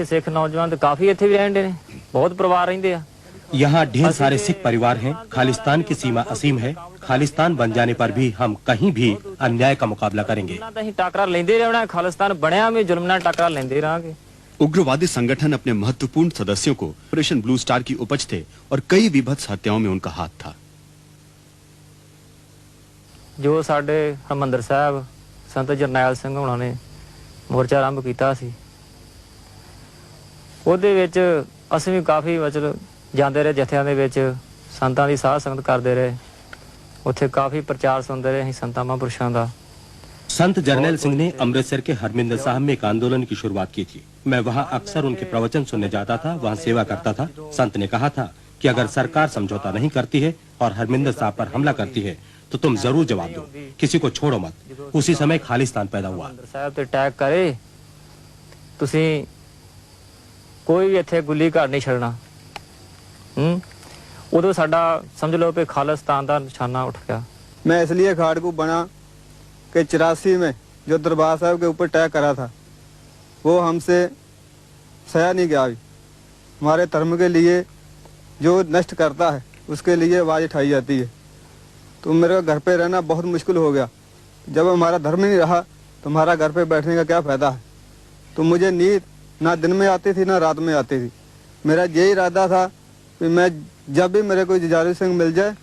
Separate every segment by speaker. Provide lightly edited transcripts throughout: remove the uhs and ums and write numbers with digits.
Speaker 1: इत्थे सिख नौजवान काफी इत्थे भी रहंदे ने, बहुत परिवार रहंदे आ।
Speaker 2: यहाँ ढेर सारे सिख परिवार हैं। खालिस्तान की सीमा असीम है। खालिस्तान बन जाने पर भी हम कहीं भी अन्याय का मुकाबला करेंगे।
Speaker 1: टाकरा लेंदे रहना, खालिस्तान बनया में जुल्म नाल टाकरा लेंदे रहांगे।
Speaker 3: उग्रवादी संगठन अपने महत्वपूर्ण सदस्यों को ऑपरेशन ब्लू स्टार की उपज थे और कई विभत्स हत्याओं में उनका हाथ था।
Speaker 1: जो साडे हरमंदर साहब संत जरनैल सिंह होना ने मोर्चा आरंभ कीता सी, ਉਹਦੇ ਵਿੱਚ ਅਸੀਂ ਵੀ ਕਾਫੀ मतलब ਜਾਂਦੇ ਰਹੇ ਜਥਿਆਂ ਦੇ ਵਿੱਚ, ਸੰਤਾਂ ਦੀ ਸਾਧ ਸੰਗਤ ਕਰਦੇ ਰਹੇ, ਉੱਥੇ ਕਾਫੀ ਪ੍ਰਚਾਰ ਸੁਣਦੇ ਰਹੇ ਅਸੀਂ ਸੰਤਾਂ ਮਹਾਂਪੁਰਸ਼ਾਂ ਦਾ।
Speaker 2: संत जरनैल सिंह ने अमृतसर के हरमिंदर साहब में एक आंदोलन की शुरुआत की थी। मैं वहाँ अक्सर उनके प्रवचन सुनने जाता था, वहाँ सेवा करता था। संत ने कहा था कि अगर सरकार समझौता नहीं करती है और हरमिंदर साहब पर हमला करती है तो तुम जरूर जवाब दो, किसी को छोड़ो मत। उसी समय खालिस्तान पैदा हुआ।
Speaker 1: साहब ते अटैक करे तुसी कोई भी इत्थे गुल्ली घर नहीं छड़ना। उदों साडा समझ लो कि खालिस्तान का निशाना उठ गया।
Speaker 4: मैं इसलिए खाड़कू बना कि 84 में जो दरबार साहब के ऊपर अटैक करा था वो हमसे सहा नहीं गया। हमारे धर्म के लिए जो नष्ट करता है उसके लिए आवाज़ उठाई जाती है। तो मेरे घर पे रहना बहुत मुश्किल हो गया। जब हमारा धर्म नहीं रहा तो हमारा घर पे बैठने का क्या फ़ायदा है। तो मुझे नींद ना दिन में आती थी ना रात में आती थी। मेरा यही इरादा था कि मैं जब भी मेरे कोई जरनैल सिंह मिल जाए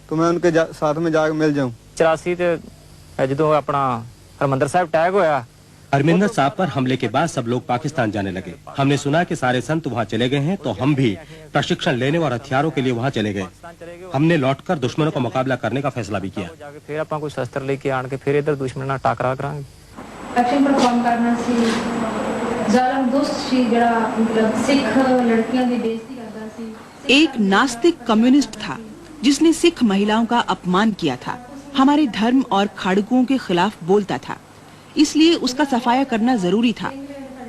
Speaker 4: तो मैं उनके साथ में जाकर मिल जाऊँ।
Speaker 1: 84 ते जो अपना हरमंदर साहब अटैक होया,
Speaker 2: हरमिंदर साहब पर हमले के बाद सब लोग पाकिस्तान जाने लगे। हमने सुना कि सारे संत वहाँ चले गए हैं, तो हम भी प्रशिक्षण लेने और हथियारों के लिए वहाँ चले गए। हमने लौटकर दुश्मनों का मुकाबला करने का फैसला भी किया।
Speaker 1: फिर आप कोई शस्त्र लेके आन के फिर इधर दुश्मन नाल टाकरा करांगे।
Speaker 5: एक्शन परफॉर्म करना सी, जालम दुष्ट सी जड़ा मतलब सिख लड़कियां दी बेइज्जती करदा सी।
Speaker 6: एक नास्तिक कम्युनिस्ट था जिसने सिख महिलाओं का अपमान किया था, हमारे धर्म और खाड़कुओं के खिलाफ बोलता था, इसलिए उसका सफाया करना जरूरी था।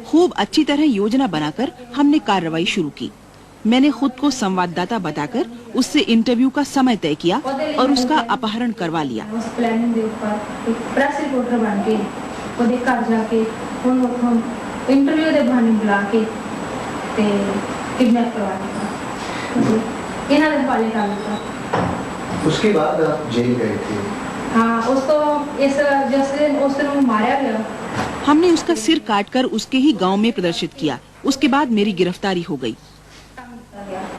Speaker 6: खूब अच्छी तरह योजना बनाकर हमने कार्रवाई शुरू की। मैंने खुद को संवाददाता बताकर उससे इंटरव्यू का समय तय किया और उसका अपहरण करवा लिया।
Speaker 5: उस प्लानिंग दे ऊपर एक प्रेस रिपोर्टर बन के ओदे घर जाके उन्होंने इंटरव्यू दे बहाने बुला के ते किडनैप करवा लिया। इन्हां दे हवाले कर दिया।
Speaker 7: उसके बाद आप जेल गए थे।
Speaker 5: हाँ, उसको इस उस दिन मारा गया।
Speaker 6: हमने उसका सिर काटकर उसके ही गांव में प्रदर्शित किया। उसके बाद मेरी गिरफ्तारी हो गई।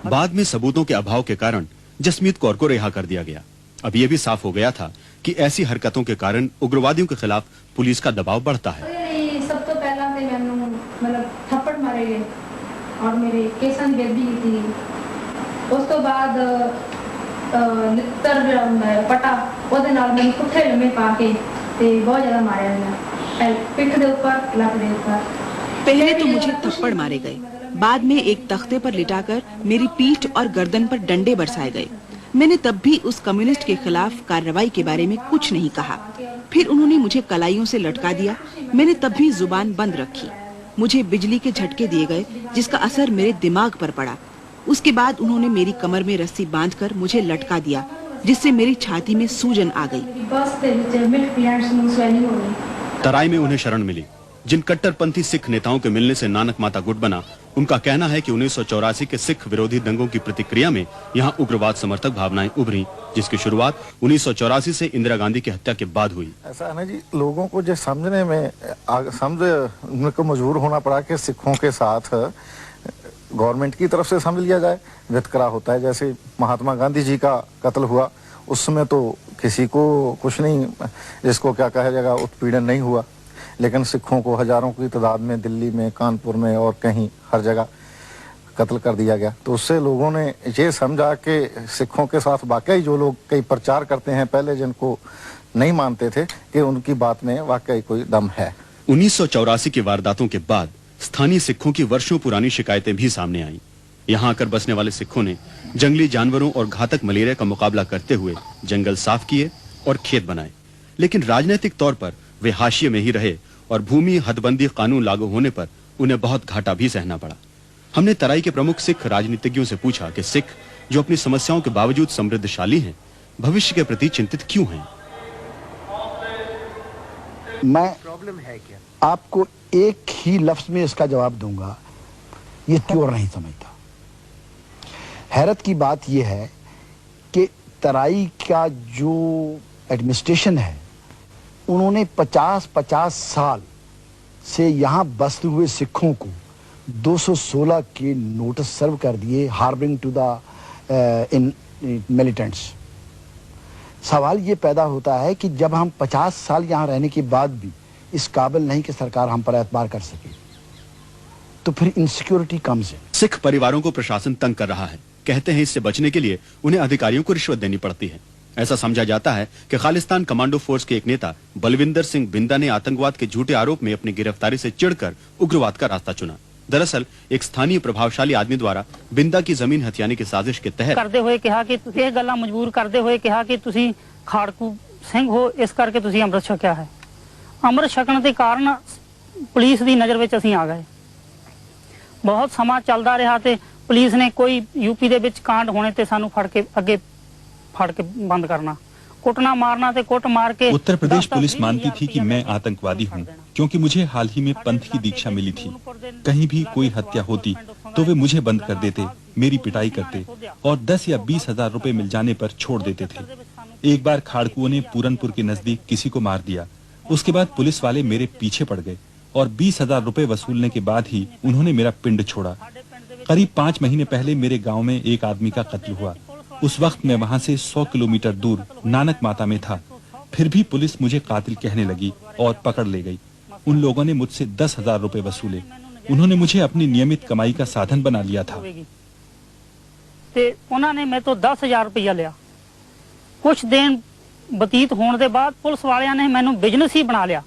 Speaker 3: बाद में सबूतों के अभाव के कारण जसमीत कौर को रिहा कर दिया गया। अब ये भी साफ हो गया था कि ऐसी हरकतों के कारण उग्रवादियों के खिलाफ पुलिस का दबाव बढ़ता है।
Speaker 5: सब तो पहला ते मैनू मतलब थप्पड़ मारे गए और मेरे केसां दी बेदी थी। उस तो बाद लित्तर पटा ओदे नाल मैनू पुट्ठे लम्मे पा के ते बहुत ज्यादा मारया गया, पिठ दे ऊपर, लक दे ऊपर।
Speaker 6: पहले तो मुझे थप्पड़ मारे गए, बाद में एक तख्ते पर लिटाकर मेरी पीठ और गर्दन पर डंडे बरसाए गए। मैंने तब भी उस कम्युनिस्ट के खिलाफ कार्रवाई के बारे में कुछ नहीं कहा। फिर उन्होंने मुझे कलाइयों से लटका दिया। मैंने तब भी जुबान बंद रखी। मुझे बिजली के झटके दिए गए जिसका असर मेरे दिमाग पर पड़ा। उसके बाद उन्होंने मेरी कमर में रस्सी बांधकर मुझे लटका दिया, जिससे मेरी छाती में सूजन आ गई।
Speaker 3: तराई में उन्हें शरण मिली। जिन कट्टरपंथी सिख नेताओं के मिलने से नानक माता गुट बना, उनका कहना है कि 1984 के सिख विरोधी दंगों की प्रतिक्रिया में यहाँ उग्रवाद समर्थक भावनाएं उभरी, जिसकी शुरुआत 1984 से इंदिरा गांधी की हत्या के बाद हुई।
Speaker 7: ऐसा है ना जी, लोगों को जो समझने में समझने को मजबूर होना पड़ा कि सिखों के साथ गवर्नमेंट की तरफ से समझ लिया जाए, वितकरा होता है। जैसे महात्मा गांधी जी का कत्ल हुआ, उस समय तो किसी को कुछ नहीं, जिसको क्या कहा जाएगा, उत्पीड़न नहीं हुआ, लेकिन सिखों को हजारों की तादाद में दिल्ली में, कानपुर में और कहीं हर जगह कत्ल कर दिया गया। तो उससे लोगों ने ये समझा कि सिखों के साथ वाकई जो लोग कई प्रचार करते हैं पहले, जिनको नहीं मानते थे, कि उनकी बात में वाकई कोई दम है।
Speaker 3: 1984 की वारदातों के बाद स्थानीय सिखों की वर्षों पुरानी शिकायतें भी सामने आईं। यहाँ आकर बसने वाले सिखों ने जंगली जानवरों और घातक मलेरिया का मुकाबला करते हुए जंगल साफ किए और खेत बनाए, लेकिन राजनीतिक तौर पर वे हाशिए में ही रहे और भूमि हदबंदी कानून लागू होने पर उन्हें बहुत घाटा भी सहना पड़ा। हमने तराई के प्रमुख सिख राजनीतिज्ञों से पूछा कि सिख जो अपनी समस्याओं के बावजूद समृद्धशाली हैं, भविष्य के प्रति चिंतित क्यों हैं?
Speaker 8: मैं आपको एक ही लफ्ज में इसका जवाब दूंगा ये त्योर नहीं समझता। हैरत की बात यह है कि तराई का जो एडमिनिस्ट्रेशन है, उन्होंने 50-50 साल से यहाँ बसते हुए सिखों को 216 के नोटिस सर्व कर दिए, harbouring to the in militants. सवाल ये पैदा होता है कि जब हम 50 साल यहाँ रहने के बाद भी इस काबिल नहीं कि सरकार हम पर एतबार कर सके, तो फिर इनसिक्योरिटी कम्स इन।
Speaker 3: सिख परिवारों को प्रशासन तंग कर रहा है। कहते हैं इससे बचने के लिए उन्हें अधिकारियों को रिश्वत देनी पड़ती है। ऐसा समझा जाता है कि खालिस्तान कमांडो फोर्स के एक नेता बलविंदर सिंह बिंदा ने आतंकवाद के झूठे आरोप में अपनी गिरफ्तारी से चिढ़कर उग्रवाद का रास्ता चुना। दरअसल एक स्थानीय प्रभावशाली आदमी द्वारा बिंदा की जमीन हथियाने की साजिश के तहत
Speaker 9: करते हुए कहा कि ਇਹ ਗੱਲਾਂ ਮਜਬੂਰ ਕਰਦੇ ਹੋਏ ਕਿਹਾ ਕਿ ਤੁਸੀਂ ਖਾੜਕੂ ਸਿੰਘ ਹੋ, ਇਸ ਕਰਕੇ ਤੁਸੀਂ ਅੰਮ੍ਰਿਤ ਛਕਿਆ ਹੈ। ਅੰਮ੍ਰਿਤ ਛਕਣ ਦੇ ਕਾਰਨ ਪੁਲਿਸ ਦੀ ਨਜ਼ਰ ਵਿੱਚ ਅਸੀਂ ਆ ਗਏ। ਬਹੁਤ ਸਮਾਂ ਚੱਲਦਾ ਰਿਹਾ ਤੇ ਪੁਲਿਸ ਨੇ ਕੋਈ यूपी ਦੇ ਵਿੱਚ ਕਾਂਡ ਹੋਣੇ ਤੇ ਸਾਨੂੰ ਫੜ ਕੇ ਅੱਗੇ ਫੜ ਕੇ ਬੰਦ करना, कुटना मारना ते कुट मार के।
Speaker 10: उत्तर प्रदेश पुलिस मानती थी कि मैं आतंकवादी हूं, क्योंकि मुझे हाल ही में पंथ की दीक्षा मिली थी। कहीं भी कोई हत्या होती तो वे मुझे बंद कर देते, मेरी पिटाई करते और 10 या 20 हजार रुपए मिल जाने पर छोड़ देते थे। एक बार खाड़कुओं ने पूरनपुर के नजदीक किसी को मार दिया। उसके बाद पुलिस वाले मेरे पीछे पड़ गए और 20,000 रुपए वसूलने के बाद ही उन्होंने मेरा पिंड छोड़ा। करीब 5 महीने पहले मेरे गाँव में एक आदमी का कत्ल हुआ। उस वक्त मैं वहां से 100 किलोमीटर दूर नानक माता में था। फिर भी पुलिस मुझे कातिल कहने लगी और पकड़ ले गई। उन लोगों ने मुझसे 10,000 रुपए वसूले। उन्होंने मुझे अपनी नियमित कमाई का साधन बना लिया था।
Speaker 9: ते उन्होंने मैं तो 10,000 रुपया लिया। कुछ दिन बतीत होने के बाद पुलिस वालियां ने मैंने बिजनेस ही बना लिया।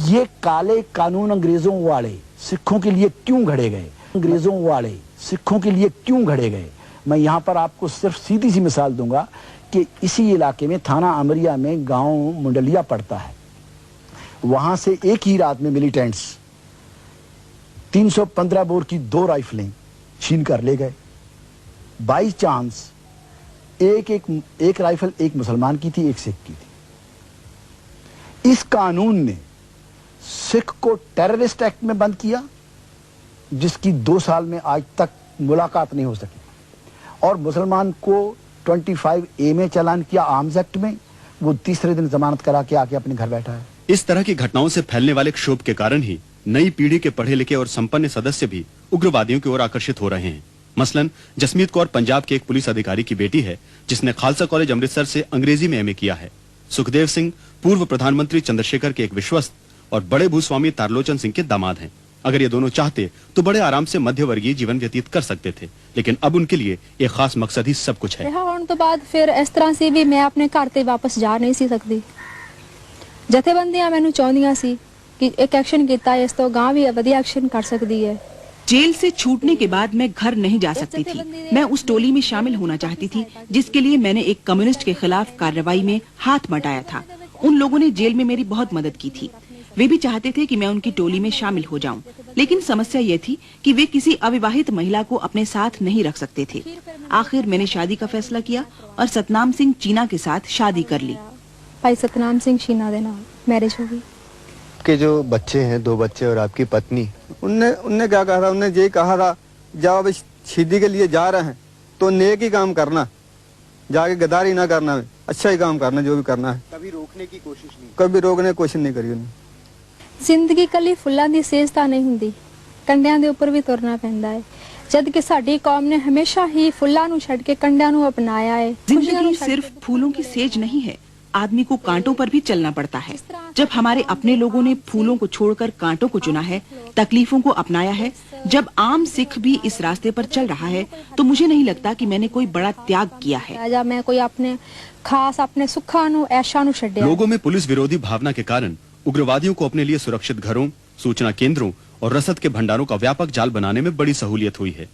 Speaker 8: ये काले कानून अंग्रेजों वाले सिखों के लिए क्यों घड़े गए? अंग्रेजों वाले सिखों के लिए क्यों घड़े गए? मैं यहाँ पर आपको सिर्फ सीधी सी मिसाल दूंगा कि इसी इलाके में थाना अमरिया में गांव मुंडलिया पड़ता है। वहां से एक ही रात में मिलिटेंट्स 315 बोर की 2 राइफलें छीन कर ले गए। बाई चांस एक राइफल एक मुसलमान की थी, एक सिख की थी। इस कानून ने सिख को टेररिस्ट एक्ट में बंद किया, जिसकी 2 साल में आज तक मुलाकात नहीं हो सकी, और मुसलमान को 25A में चालान किया आर्म्स एक्ट में। वो तीसरे दिन जमानत करा के आके अपने घर बैठा है।
Speaker 3: इस तरह की घटनाओं से फैलने वाले क्षोभ के कारण ही नई पीढ़ी के पढ़े लिखे और संपन्न सदस्य भी उग्रवादियों की ओर आकर्षित हो रहे हैं। मसलन जसमीत कौर पंजाब के एक पुलिस अधिकारी की बेटी है, जिसने खालसा कॉलेज अमृतसर से अंग्रेजी में MA किया है। सुखदेव सिंह पूर्व प्रधानमंत्री चंद्रशेखर के एक विश्वस्त और बड़े भूस्वामी तारलोचन सिंह के दामाद हैं। अगर ये दोनों चाहते तो बड़े आराम से मध्यवर्गीय जीवन व्यतीत कर सकते थे, लेकिन अब उनके लिए एक खास मकसद ही सब कुछ है।
Speaker 11: ਰਿਹਾ ਹੋਣ ਤੋਂ ਬਾਅਦ ਫਿਰ ਇਸ ਤਰ੍ਹਾਂ ਸੀ ਵੀ ਮੈਂ ਆਪਣੇ ਘਰ ਤੇ ਵਾਪਸ ਜਾ ਨਹੀਂ ਸੀ ਸਕਦੀ। ਜਥੇਬੰਦੀਆਂ ਮੈਨੂੰ ਚਾਹੁੰਦੀਆਂ ਸੀ ਕਿ ਇੱਕ ਐਕਸ਼ਨ ਕੀਤਾ ਇਸ ਤੋਂ ਗਾਂ ਵੀ ਵਧੀਆ ਐਕਸ਼ਨ ਕਰ ਸਕਦੀ ਹੈ।
Speaker 6: जेल से छूटने के बाद मैं घर नहीं जा सकती थी। मैं उस टोली में शामिल होना चाहती थी जिसके लिए मैंने एक कम्युनिस्ट के खिलाफ कार्रवाई में हाथ बटाया था। उन लोगों ने जेल में मेरी बहुत मदद की थी। वे भी चाहते थे कि मैं उनकी टोली में शामिल हो जाऊं, लेकिन समस्या ये थी कि वे किसी अविवाहित महिला को अपने साथ नहीं रख सकते थे। आखिर मैंने शादी का फैसला किया और सतनाम सिंह चीना के साथ शादी कर ली।
Speaker 11: भाई सतनाम सिंह चीना दे नाल मैरिज हो गई।
Speaker 12: के जो बच्चे हैं, 2 बच्चे और आपकी पत्नी,
Speaker 4: उनने क्या कहा था? उनने यही कहा था, जब अब शादी के लिए जा रहे हैं तो नेक ही काम करना, जाके गद्दारी ना करना, अच्छा ही काम करना, जो भी करना है।
Speaker 12: कभी रोकने की कोशिश नहीं?
Speaker 4: कभी रोकने की कोशिश नहीं करी उन्होंने।
Speaker 11: ਜ਼ਿੰਦਗੀ ਕੱਲੀ ਫੁੱਲਾਂ ਦੀ ਸੇਜ ਤਾਂ ਨਹੀਂ ਹੁੰਦੀ, ਕੰਡਿਆਂ ਦੇ ਉੱਪਰ ਵੀ ਤੁਰਨਾ ਪੈਂਦਾ ਹੈ। ਜਦ ਕਿ ਸਾਡੀ ਕੌਮ ਨੇ ਹਮੇਸ਼ਾ ਹੀ ਫੁੱਲਾਂ ਨੂੰ ਛੱਡ ਕੇ ਕੰਡਿਆਂ ਨੂੰ ਅਪਣਾਇਆ ਹੈ।
Speaker 6: जिंदगी सिर्फ फूलों की सेज नहीं है, आदमी को कांटों पर भी चलना पड़ता है। जब हमारे अपने लोगों ने फूलों को छोड़कर कांटों को चुना है, तकलीफों को अपनाया है, जब आम सिख भी इस रास्ते पर चल रहा है, तो मुझे नहीं लगता कि मैंने कोई बड़ा त्याग किया है।
Speaker 11: जब मैं कोई अपने खास अपने सुखा नु ऐशा नु छड्या।
Speaker 3: लोगों में पुलिस विरोधी भावना के कारण उग्रवादियों को अपने लिए सुरक्षित घरों, सूचना केंद्रों और रसद के भंडारों का व्यापक जाल बनाने में बड़ी सहूलियत हुई है।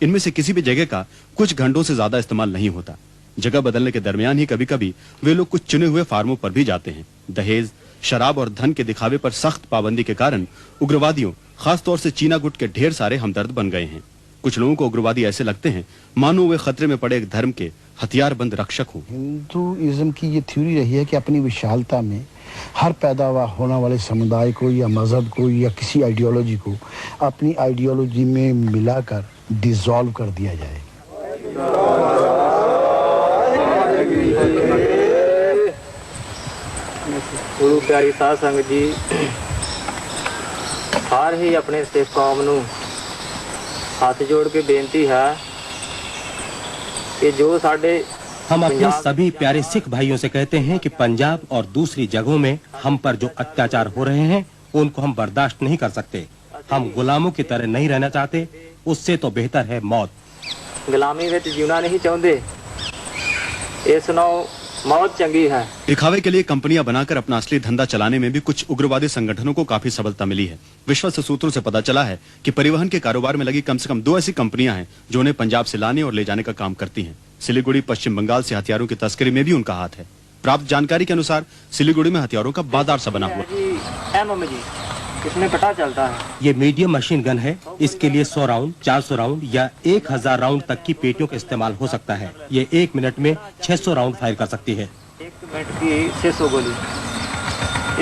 Speaker 3: इनमें से किसी भी जगह का कुछ घंटों से ज्यादा इस्तेमाल नहीं होता। जगह बदलने के दरमियान ही कभी कभी वे लोग कुछ चुने हुए फार्मों पर भी जाते हैं। दहेज, शराब और धन के दिखावे पर सख्त पाबंदी के कारण उग्रवादियों, खासतौर से चीना गुट के ढेर सारे हमदर्द बन गए हैं। कुछ लोगों को उग्रवादी ऐसे लगते हैं मानो वे खतरे में पड़े एक धर्म के हथियारबंद रक्षक हो।
Speaker 8: हिंदुइज्म की ये थ्योरी रही है कि अपनी विशालता में हर पैदा होने वाले समुदाय को या मजहब को या किसी आइडियोलॉजी को अपनी आइडियोलॉजी में मिलाकर डिसॉल्व कर दिया जाए।
Speaker 1: गुरु प्यारी साध संगत जी, हर ही अपने सिख कौम नूं हाथ जोड़ के बेनती है कि जो साडे
Speaker 2: हम अपने सभी प्यारे सिख भाइयों से कहते हैं कि पंजाब और दूसरी जगहों में हम पर जो अत्याचार हो रहे हैं उनको हम बर्दाश्त नहीं कर सकते। हम गुलामों की तरह नहीं रहना चाहते, उससे तो बेहतर है मौत।
Speaker 1: गुलामी विच जीना नहीं चाहते, इस नाल मौत चंगी है।
Speaker 3: दिखावे के लिए कंपनियां बनाकर अपना असली धंधा चलाने में भी कुछ उग्रवादी संगठनों को काफी सफलता मिली है। विश्वस्त सूत्रों से पता चला है कि परिवहन के कारोबार में लगी कम से कम 2 ऐसी कंपनियां हैं जो उन्हें पंजाब से लाने और ले जाने का काम करती हैं। सिलीगुड़ी पश्चिम बंगाल से हथियारों की तस्करी में भी उनका हाथ है। प्राप्त जानकारी के अनुसार सिलीगुड़ी में हथियारों का बाजार सा बना हुआ।
Speaker 1: इसमें पता चलता है
Speaker 2: ये मीडियम मशीन गन है। इसके लिए 100 राउंड, 400 राउंड या 1000 राउंड तक की पेटियों का इस्तेमाल हो सकता है। ये 1 मिनट में 600 राउंड फायर कर सकती है।
Speaker 1: 1 मिनट की 600 गोली,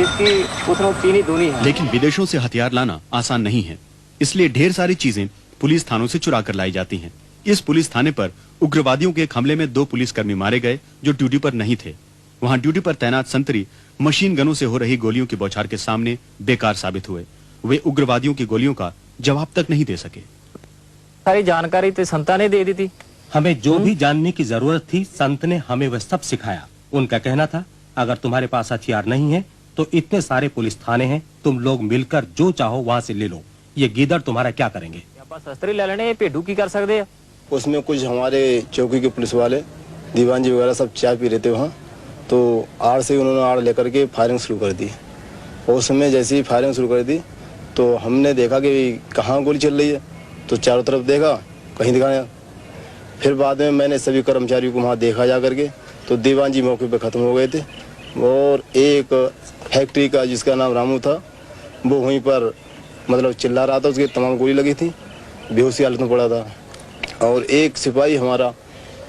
Speaker 1: इसकी उतनी चीनी दूनी है।
Speaker 3: लेकिन विदेशों से हथियार लाना आसान नहीं है, इसलिए ढेर सारी चीजें पुलिस थानों से चुरा कर लाई जाती हैं। इस पुलिस थाने पर उग्रवादियों के एक हमले में 2 पुलिसकर्मी मारे गए जो ड्यूटी पर नहीं थे। वहां ड्यूटी पर तैनात संतरी मशीन गनों से हो रही गोलियों की बौछार के सामने बेकार साबित हुए। वे उग्रवादियों की गोलियों का जवाब तक नहीं दे सके।
Speaker 1: सारी जानकारी तो संता ने दे दी थी।
Speaker 2: हमें जो भी जानने की जरूरत थी संत ने हमें वह सब सिखाया। उनका कहना था, अगर तुम्हारे पास हथियार नहीं है तो इतने सारे पुलिस थाने हैं, तुम लोग मिलकर जो चाहो वहाँ से ले लो। ये गीदड़ तुम्हारा क्या करेंगे?
Speaker 1: शस्त्री ले लेने, भेडू की कर सकते हैं।
Speaker 13: उसमें कुछ हमारे चौकी के पुलिस वाले दीवान जी वगैरह सब चाय पी रहे थे वहाँ, तो आड़ से उन्होंने आड़ लेकर के फायरिंग शुरू कर दी। और उस समय जैसे ही फायरिंग शुरू कर दी तो हमने देखा कि कहाँ गोली चल रही है, तो चारों तरफ देखा, कहीं दिखाया। फिर बाद में मैंने सभी कर्मचारियों को वहाँ देखा जा करके, तो दीवान जी मौके पे ख़त्म हो गए थे। और एक फैक्ट्री का जिसका नाम रामू था, वो वहीं पर मतलब चिल्ला रहा था, उसकी तमाम गोली लगी थी, बेहोशी हालत में पड़ा था। और एक सिपाही हमारा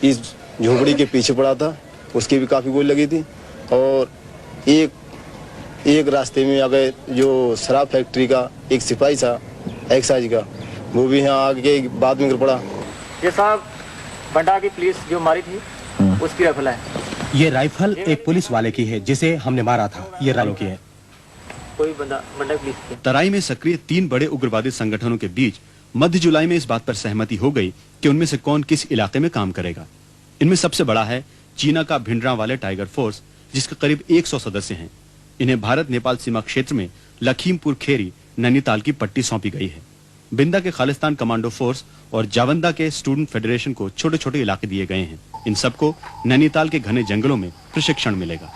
Speaker 13: इस झोपड़ी के पीछे पड़ा था, उसकी भी काफ़ी गोली लगी थी। और एक रास्ते में आगे जो शराब फैक्ट्री का एक सिपाही था एक्साइज का, वो भी यहाँ आगे बाद में गिर पड़ा।
Speaker 1: ये साहब बंडा की पुलिस जो मारी थी उसकी राइफल है।
Speaker 2: ये राइफल एक पुलिस वाले की है जिसे हमने मारा था। ये रालों की है।
Speaker 1: कोई बंदा पुलिस की।
Speaker 3: तराई में सक्रिय 3 बड़े उग्रवादी संगठनों के बीच मध्य जुलाई में इस बात पर सहमति हो गई कि उनमें से कौन किस इलाके में काम करेगा। इनमें सबसे बड़ा है चीना का भिंडरांवाले टाइगर फोर्स, जिसके करीब 100 सदस्य हैं। इन्हें भारत नेपाल सीमा क्षेत्र में लखीमपुर खेरी नैनीताल की पट्टी सौंपी गई है। बिंदा के खालिस्तान कमांडो फोर्स और जावंदा के स्टूडेंट फेडरेशन को छोटे छोटे इलाके दिए गए हैं। इन सबको नैनीताल के घने जंगलों में प्रशिक्षण मिलेगा।